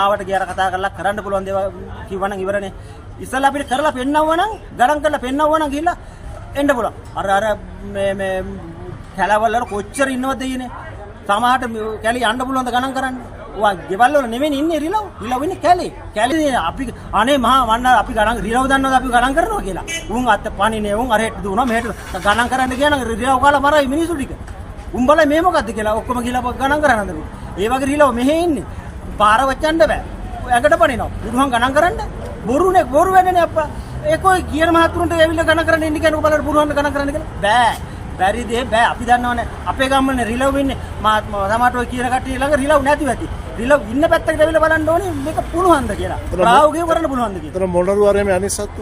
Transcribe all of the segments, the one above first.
ආවට ගියාර කතා කරලා කරන්න පුළුවන් දේවල් කිව්වනම් ඉවරනේ. ඉස්සලා අපිට කරලා පෙන්නවනම් ගණන් කරලා පෙන්නවනම් ගිහිල්ලා එන්න පුළුවන්. අර මේ කැලවල කොච්චර ඉන්නවද දෙයිනේ. සමහරට කැලි යන්න පුළුවන්ද ගණන් කරන්න. ඔයා ගෙවල් වල නෙමෙයි ඉන්නේ රිලව්. රිලව් ඉන්නේ කැලේ. කැලේ අපි අනේ මහා වන්න අපි ගණන් රිලව් දන්නවද අපි ගණන් කරනවා කියලා. උන් අත පණිනේ උන් අරහෙට දුවනවා මෙහෙට ගණන් කරන්න කියන රිලව් කාලා මරයි මිනිස්සු ටික. උන් බලයි මේ මොකද්ද කියලා ඔක්කොම ගිහලා ගණන් කරන්නද. ඒ වගේ රිලව් මෙහෙ ඉන්නේ. පාර වච්චන්න බෑ. ඇඟට පණිනවා. බුදුහන් ගණන් කරන්න බොරුනේ බොරු වෙන්නේ අප්පා. ඒකෝයි කියන මහතුරුන්ට ඇවිල්ලා ගණන් කරන්න ඉන්න කියනකො බලන්න බුදුහන් ගණන් කරන්න කියලා. බෑ. බැරි දේ බෑ. අපි දන්නවනේ අපේ ගම්මනේ රිලව් ඉන්නේ. සමහරට ඔය කියන කට්ටිය ළඟ රිලව් නැතිව ඇති. රිලව් ඉන්න පැත්තකට ඇවිල්ලා බලන්න ඕනේ මේක පුළුවන්ද කියලා. ප්‍රායෝගිකව කරන්න පුළුවන්ද කියලා. ඒතර මොනරු ආරේ මේ අනිත් සත්තු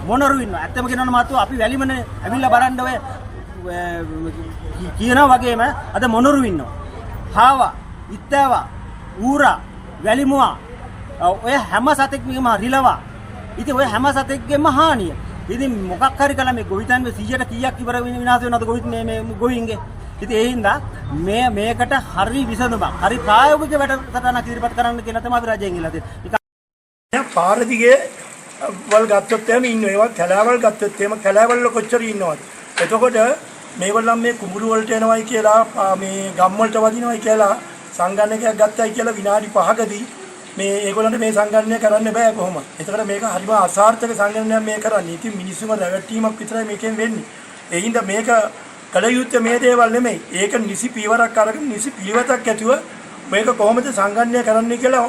මොනරු ඉන්නවා. ඇත්තම කියනවනම් මාතු අපි වැලිමනේ ඇවිල්ලා බලන්න ඔය කියනවා වගේම අද මොනරු ඉන්නවා. හාවා, ඉත්තෑවා, ඌරා, වැලිමුවා ඔය හැම සතෙක්ගේම රිලවා. ඉතින් ඔය හැම සතෙක්ගේම හානිය. ඉතින් මොකක් හරි කළා මේ ගොවිතැන්ගේ 100ට කීයක් ඉවර විනාශ වෙනවද ගොවිත් මේ ගොවින්ගේ. ඉතින් ඒ හින්දා මේකට හරි විසඳුමක් හරි ප්‍රායෝගික වැඩසටහනක් ඉදිරිපත් කරන්න කියලා තමයි අපි රජයෙන් ඉල්ලා තියෙන්නේ. පාර දිගේ වල් ගත්තොත් එහෙම ඉන්නවා. ඒවා කැලෑවල් ගත්තොත් එහෙම කැලෑවල් වල කොච්චර ඉන්නවද? එතකොට මේගොල්ලන් මේ කුඹුරු වලට එනවයි කියලා මේ ගම් වලට වදිනවයි කියලා සංගණනයක් ගත්තයි කියලා විනාඩි 5කදී මේ ඒගොල්ලන්ට මේ සංගණනය කරන්න බෑ කොහොමද? ඒකට මේක හරිම අසාර්ථක සංගණනයක් මේ කරන්නේ. ඉතින් මිනිස්සුම රැවටීමක් විතරයි මේකෙන් වෙන්නේ. ඒ හින්දා මේක කල යුත්තේ මේ දේවල් නෙමෙයි. ඒක නිසි පියවරක් අරගෙන නිසි පිළිවෙතක් ඇතුව මේක කොහොමද සංගණනය කරන්නේ කියලා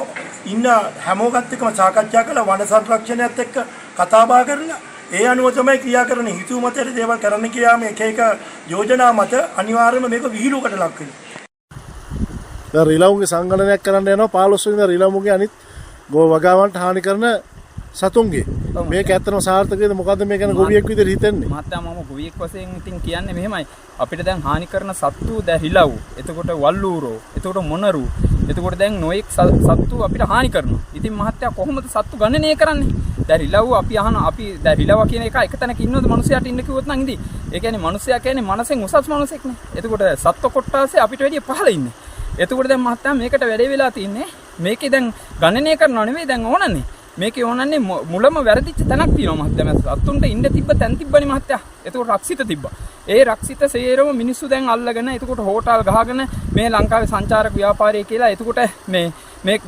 ඉන්න හැමෝගත් එක්කම සාකච්ඡා කරලා වන සංරක්ෂණයත් එක්ක කතා බහ කරලා ඒ අනුව තමයි ක්‍රියා කරන්නේ. හිතුව මතයට දේවල් කරන්න කියාම එක එක යෝජනා මත අනිවාර්යයෙන්ම මේක විහිළුවකට ලක් වෙනවා. දැන් රිලවුන්ගේ සංගණනයක් කරන්න යනවා 15 වෙනිදා රිලවුන්ගේ අනිත් වගාවන්ට හානි කරන සතුන්ගේ. මේක ඇත්තටම සාර්ථකද මොකද්ද මේ ගැන ගොවියෙක් විදිහට හිතන්නේ? මහත්තයා මම ගොවියෙක් වශයෙන් ඉතින් කියන්නේ මෙහෙමයි. අපිට දැන් හානි කරන සත්තු දැන් රිලව්, එතකොට වල්ලූරෝ, එතකොට මොනරු, එතකොට දැන් නොඑක් සත්තු අපිට හානි කරනවා. ඉතින් මහත්තයා කොහොමද සත්තු ගණනය කරන්නේ? දැන් රිලව් අපි දැන් රිලව කියන එක තැනක ඉන්නවද මිනිස්සයාට ඉන්න කිව්වොත් නම් ඉඳී. ඒ කියන්නේ මිනිස්සයා කියන්නේ මනසෙන් උසස් මිනිසෙක්නේ. එතකොට සත්ත්ව කොට්ටාසේ අපිට වැඩිය පහළ ඉන්නේ. එතකොට දැන් මහත්තයා මේකට වැඩේ වෙලා තින්නේ මේකේ දැන් ගණනය කරනව නෙවෙයි දැන් ඕනන්නේ. මේකේ ඕනන්නේ මුලම වැරදිච්ච තැනක් තියෙනවා මහත්තයා. සත්තුන්ට ඉන්න තිබ්බ තැන් තිබ්බනේ මහත්තයා. එතකොට රක්ෂිත තිබ්බා. ඒ රක්ෂිත සේරම මිනිස්සු දැන් අල්ලගෙන එතකොට හෝටල් ගහගෙන මේ ලංකාවේ සංචාරක ව්‍යාපාරය කියලා එතකොට මේ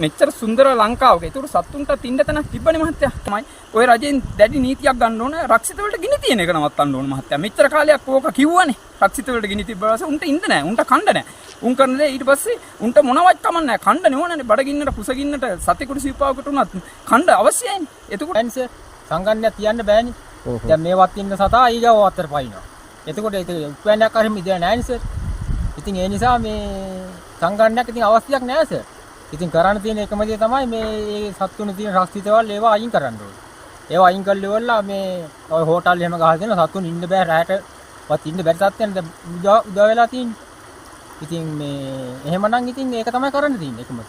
මෙච්චර සුන්දර ලංකාවක එතකොට සත්තුන්ට ඉන්න තැනක් තිබ්බනේ මහත්තයා. තමයි ඔය රජෙන් දැඩි නීතියක් ගන්න ඕන රක්ෂිත වලට ගිනි තියෙන එක නවත්තන්න ඕන මහත්තයා. මෙච්චර කාලයක් ඕක කිව්වනේ. රක්ෂිත වලට ගිනි තිබ්බාස උන්ට ඉන්න නැහැ. උන්ට කණ්ඩ නැහැ. උන් කරන දේ ඊට පස්සේ උන්ට මොනවත් කමක් නැහැ. කණ්ඩ නෙවනනේ බඩගින්නට කුසගින්නට සතෙකුට සිව්පාවකට උනත් කණ්ඩ අවශ්‍යයිනේ. එතකොට ඇන්සර් සංගණනයක් තියන්න බෑනේ. දැන් මේවත් ඉන්න සතා ඊගව අතර පයින්නවා. එතකොට ඒක උපයන්නක් හරිම ඉතින් නැහැ සර්. ඉතින් ඒ නිසා මේ සංගණනයක් ඉතින් අවශ්‍යයක් නැහැ සර්. ඉතින් කරන්න තියෙන එකම දේ තමයි මේ සත්තුන තියෙන රක්ෂිතවල ඒවා අයින් කරන්න ඕනේ. ඒවා අයින් කළේවලා මේ ඔය හෝටල් එහෙම ගහගෙන සත්තුන් ඉන්න බෑ රැයට ඉන්න බැරි සත්ත්වයන් උදා වෙලා තියෙන්නේ. ඉතින් මේ එහෙමනම් ඉතින් ඒක තමයි කරන්න තියෙන්නේ එකම.